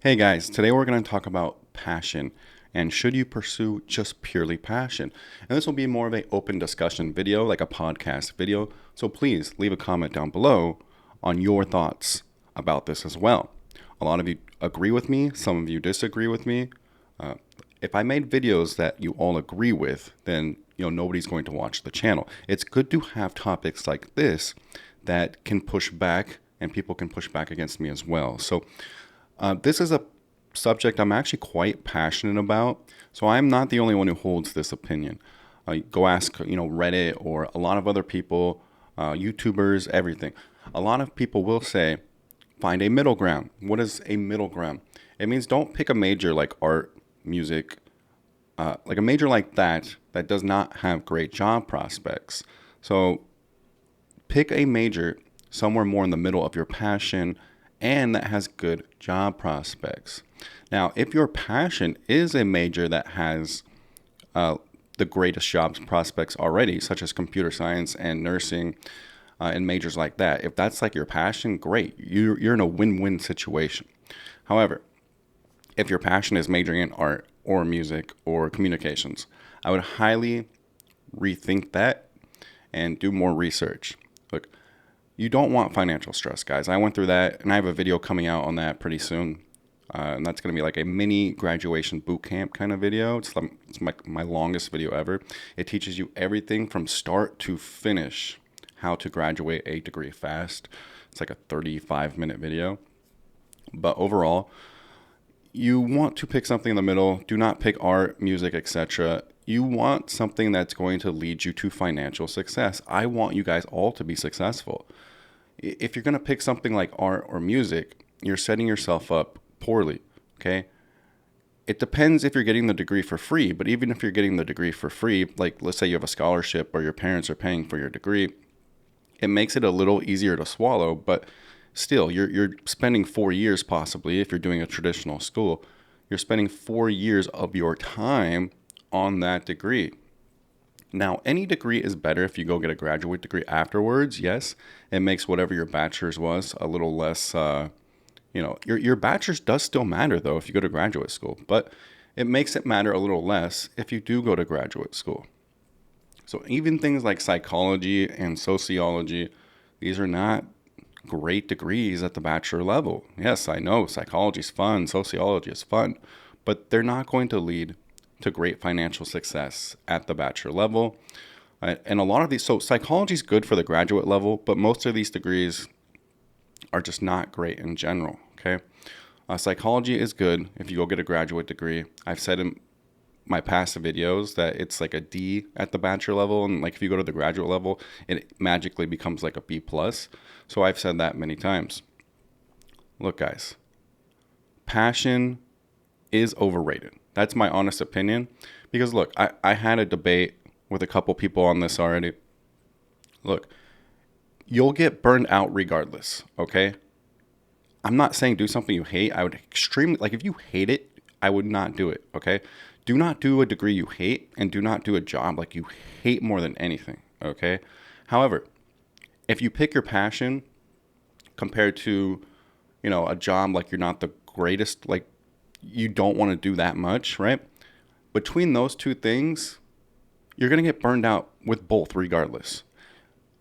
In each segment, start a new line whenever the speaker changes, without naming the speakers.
Hey guys, today we're going to talk about passion and should you pursue just purely passion. And this will be more of an open discussion video, like a podcast video. So please leave a comment down below on your thoughts about this as well. A lot of you agree with me, some of you disagree with me. If I made videos that you all agree with, then nobody's going to watch the channel. It's good to have topics like this that can push back and people can push back against me as well. So this is a subject I'm actually quite passionate about. So I'm not the only one who holds this opinion. Go ask Reddit or a lot of other people, YouTubers, everything. A lot of people will say, find a middle ground. What is a middle ground? It means don't pick a major like art, music, like a major like that does not have great job prospects. So pick a major somewhere more in the middle of your passion and that has good job prospects. Now, if your passion is a major that has the greatest job prospects already, such as computer science and nursing and majors like that, if that's like your passion, great. You're in a win-win situation. However, if your passion is majoring in art or music or communications, I would highly rethink that and do more research. Look, you don't want financial stress, guys. I went through that, and I have a video coming out on that pretty soon. And that's going to be like a mini graduation boot camp kind of video. It's my longest video ever. It teaches you everything from start to finish, how to graduate a degree fast. It's like a 35-minute video. But overall, you want to pick something in the middle. Do not pick art, music, etc. You want something that's going to lead you to financial success. I want you guys all to be successful. If you're going to pick something like art or music, you're setting yourself up poorly, okay? It depends if you're getting the degree for free, but even if you're getting the degree for free, like let's say you have a scholarship or your parents are paying for your degree, it makes it a little easier to swallow, but still, you're spending 4 years possibly, if you're doing a traditional school, you're spending 4 years of your time on that degree. Now, any degree is better if you go get a graduate degree afterwards. Yes, it makes whatever your bachelor's was a little less, your bachelor's does still matter though if you go to graduate school, but it makes it matter a little less if you do go to graduate school. So even things like psychology and sociology, these are not great degrees at the bachelor level. Yes, I know psychology is fun, sociology is fun, but they're not going to lead to great financial success at the bachelor level. And a lot of these, so psychology is good for the graduate level, but most of these degrees are just not great in general, okay? Psychology is good if you go get a graduate degree. I've said in my past videos that it's like a D at the bachelor level, and like if you go to the graduate level, it magically becomes like a B+. So I've said that many times. Look, guys, passion is overrated. That's my honest opinion. Because look, I had a debate with a couple people on this already. Look, you'll get burned out regardless, okay? I'm not saying do something you hate. I would extremely, like if you hate it, I would not do it, okay? Do not do a degree you hate, and do not do a job like you hate more than anything, okay? However, if you pick your passion compared to, a job like you're not the greatest, like you don't want to do that much, right? Between those two things, you're going to get burned out with both regardless.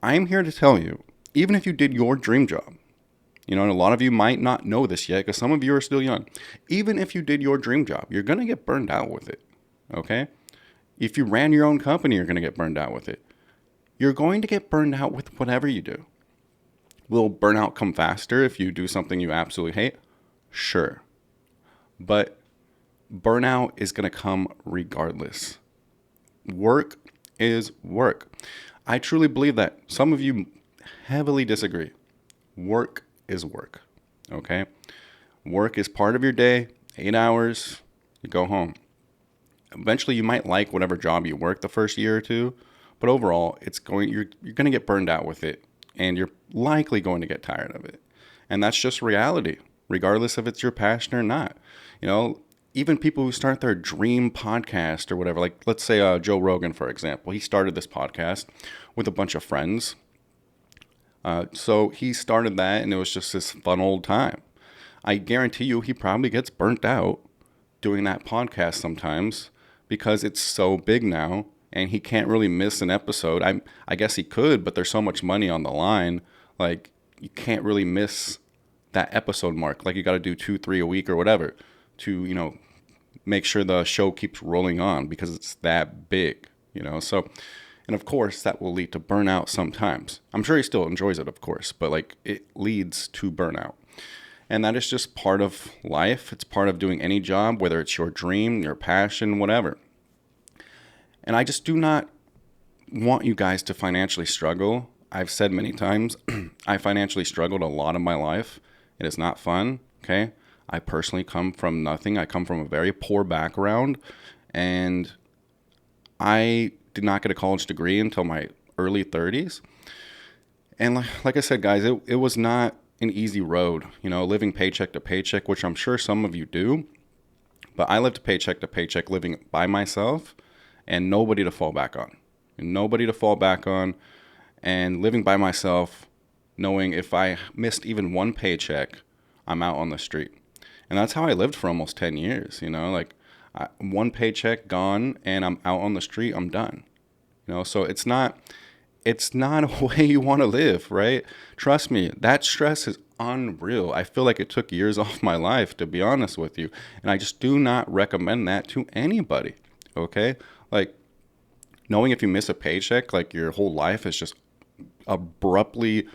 I'm here to tell you, even if you did your dream job, and a lot of you might not know this yet because some of you are still young. Even if you did your dream job, you're going to get burned out with it, okay? If you ran your own company, you're going to get burned out with it. You're going to get burned out with whatever you do. Will burnout come faster if you do something you absolutely hate? Sure. But burnout is going to come regardless. Work is work. I truly believe that. Some of you heavily disagree. Work is work, okay? Work is part of your day, 8 hours, you go home. Eventually, you might like whatever job you work the first year or two, but overall, you're going to get burned out with it, and you're likely going to get tired of it. And that's just reality, regardless if it's your passion or not. Even people who start their dream podcast or whatever, like let's say Joe Rogan, for example, he started this podcast with a bunch of friends. So he started that, and it was just this fun old time. I guarantee you he probably gets burnt out doing that podcast sometimes because it's so big now and he can't really miss an episode. I guess he could, but there's so much money on the line. Like, you can't really miss that episode mark. Like, you got to do 2-3 a week or whatever to, make sure the show keeps rolling on because it's that big, So, and of course, that will lead to burnout sometimes. I'm sure he still enjoys it, of course, but like, it leads to burnout. And that is just part of life. It's part of doing any job, whether it's your dream, your passion, whatever. And I just do not want you guys to financially struggle. I've said many times, I financially struggled a lot of my life. It is not fun, okay? I personally come from nothing. I come from a very poor background, and I did not get a college degree until my early 30s. And like I said, guys, it was not an easy road, living paycheck to paycheck, which I'm sure some of you do. But I lived paycheck to paycheck, living by myself, and nobody to fall back on. And living by myself, knowing if I missed even one paycheck, I'm out on the street. And that's how I lived for almost 10 years, one paycheck gone and I'm out on the street, I'm done. So it's not a way you want to live, right? Trust me, that stress is unreal. I feel like it took years off my life, to be honest with you. And I just do not recommend that to anybody, okay? Like, knowing if you miss a paycheck, like your whole life is just abruptly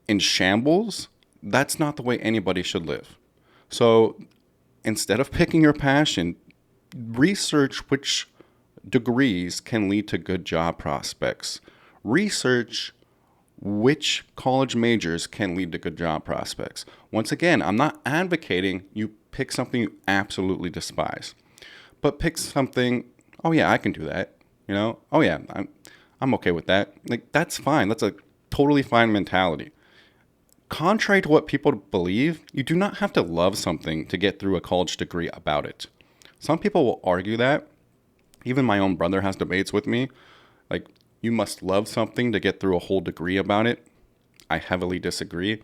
in shambles, that's not the way anybody should live. So instead of picking your passion, research which degrees can lead to good job prospects. Research which college majors can lead to good job prospects. Once again, I'm not advocating you pick something you absolutely despise, but pick something, oh yeah, I can do that. Oh yeah, I'm okay with that. Like, that's fine. That's a totally fine mentality. Contrary to what people believe, you do not have to love something to get through a college degree about it. Some people will argue that. Even my own brother has debates with me. Like, you must love something to get through a whole degree about it. I heavily disagree.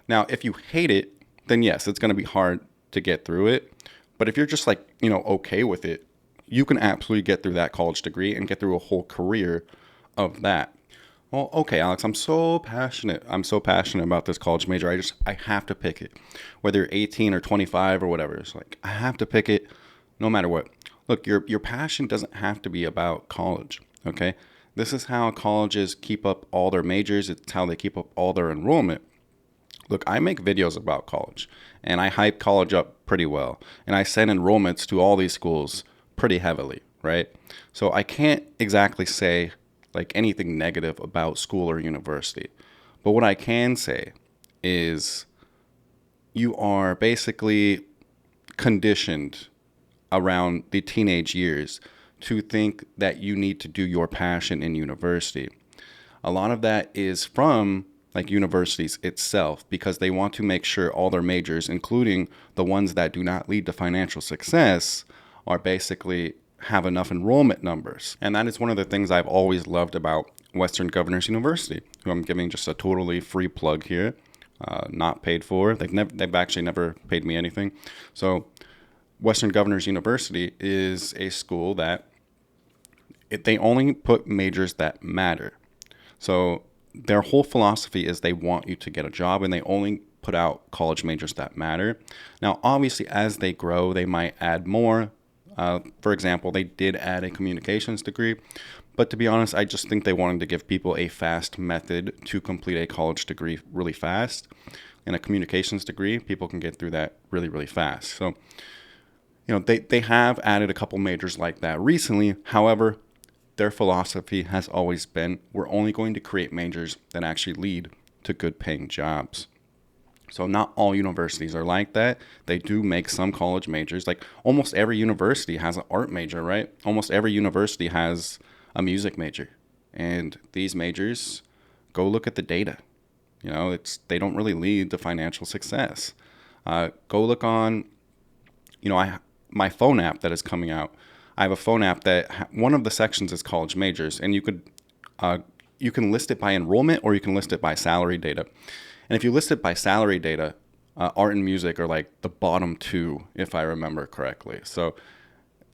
Now, if you hate it, then yes, it's going to be hard to get through it. But if you're just okay with it, you can absolutely get through that college degree and get through a whole career of that. Well, okay, Alex, I'm so passionate about this college major. I have to pick it. Whether you're 18 or 25 or whatever, it's like, I have to pick it no matter what. Look, your passion doesn't have to be about college, okay? This is how colleges keep up all their majors. It's how they keep up all their enrollment. Look, I make videos about college, and I hype college up pretty well. And I send enrollments to all these schools pretty heavily, right? So I can't exactly say anything negative about school or university. But what I can say is you are basically conditioned around the teenage years to think that you need to do your passion in university. A lot of that is from universities itself, because they want to make sure all their majors, including the ones that do not lead to financial success, are basically have enough enrollment numbers. And that is one of the things I've always loved about Western Governors University, who I'm giving just a totally free plug here, not paid for. They've actually never paid me anything. So Western Governors University is a school that they only put majors that matter. So their whole philosophy is they want you to get a job, and they only put out college majors that matter. Now, obviously, as they grow, they might add more. For example, they did add a communications degree, but to be honest, I just think they wanted to give people a fast method to complete a college degree really fast. And a communications degree, people can get through that really, really fast. So, they have added a couple majors like that recently. However, their philosophy has always been, we're only going to create majors that actually lead to good paying jobs. So not all universities are like that. They do make some college majors. Like, almost every university has an art major, right? Almost every university has a music major. And these majors, go look at the data. They don't really lead to financial success. Go look on, my phone app that is coming out. I have a phone app that one of the sections is college majors, and you can list it by enrollment, or you can list it by salary data. And if you list it by salary data, art and music are like the bottom two, if I remember correctly. So,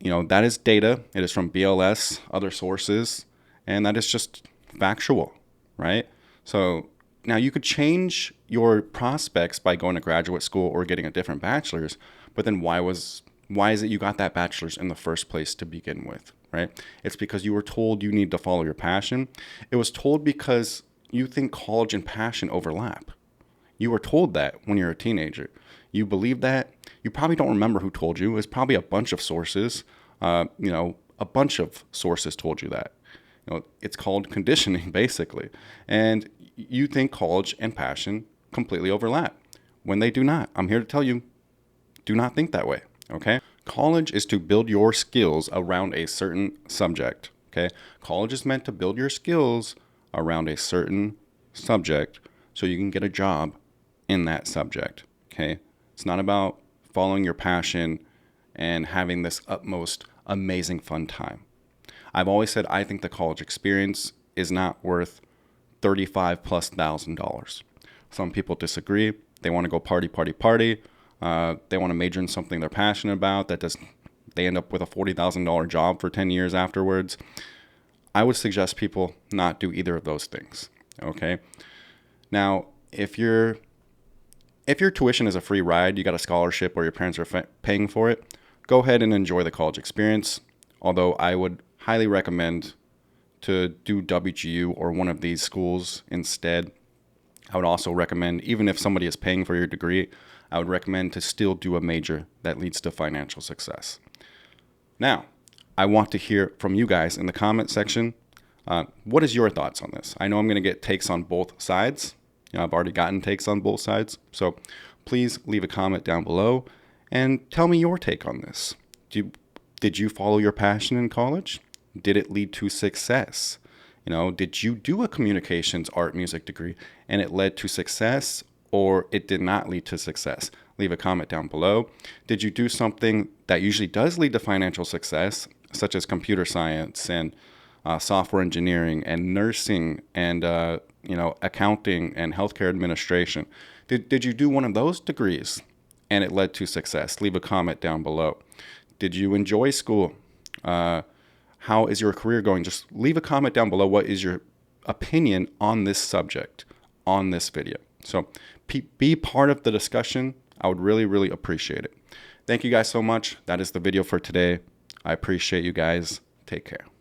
that is data. It is from BLS, other sources, and that is just factual, right? So now you could change your prospects by going to graduate school or getting a different bachelor's, but then why is it you got that bachelor's in the first place to begin with, right? It's because you were told you need to follow your passion. It was told because you think college and passion overlap. You were told that when you're a teenager. You believe that. You probably don't remember who told you. It was probably a bunch of sources. A bunch of sources told you that. It's called conditioning, basically. And you think college and passion completely overlap when they do not. I'm here to tell you, do not think that way, okay? College is to build your skills around a certain subject, okay? College is meant to build your skills around a certain subject so you can get a job in that subject, okay? It's not about following your passion and having this utmost amazing fun time. I've always said I think the college experience is not worth $35,000+. Some people disagree. They want to go party. They want to major in something they're passionate about. They end up with a $40,000 job for 10 years afterwards. I would suggest people not do either of those things, okay? Now, if your tuition is a free ride, you got a scholarship or your parents are paying for it, go ahead and enjoy the college experience. Although I would highly recommend to do WGU or one of these schools instead. I would also recommend, even if somebody is paying for your degree, I would recommend to still do a major that leads to financial success. Now, I want to hear from you guys in the comment section. What is your thoughts on this? I know I'm going to get takes on both sides. I've already gotten takes on both sides. So please leave a comment down below and tell me your take on this. Did you follow your passion in college? Did it lead to success? Did you do a communications art music degree and it led to success, or it did not lead to success? Leave a comment down below. Did you do something that usually does lead to financial success, such as computer science and software engineering and nursing and accounting and healthcare administration? Did you do one of those degrees and it led to success? Leave a comment down below. Did you enjoy school? How is your career going? Just leave a comment down below. What is your opinion on this subject, on this video? So be part of the discussion. I would really, really appreciate it. Thank you guys so much. That is the video for today. I appreciate you guys. Take care.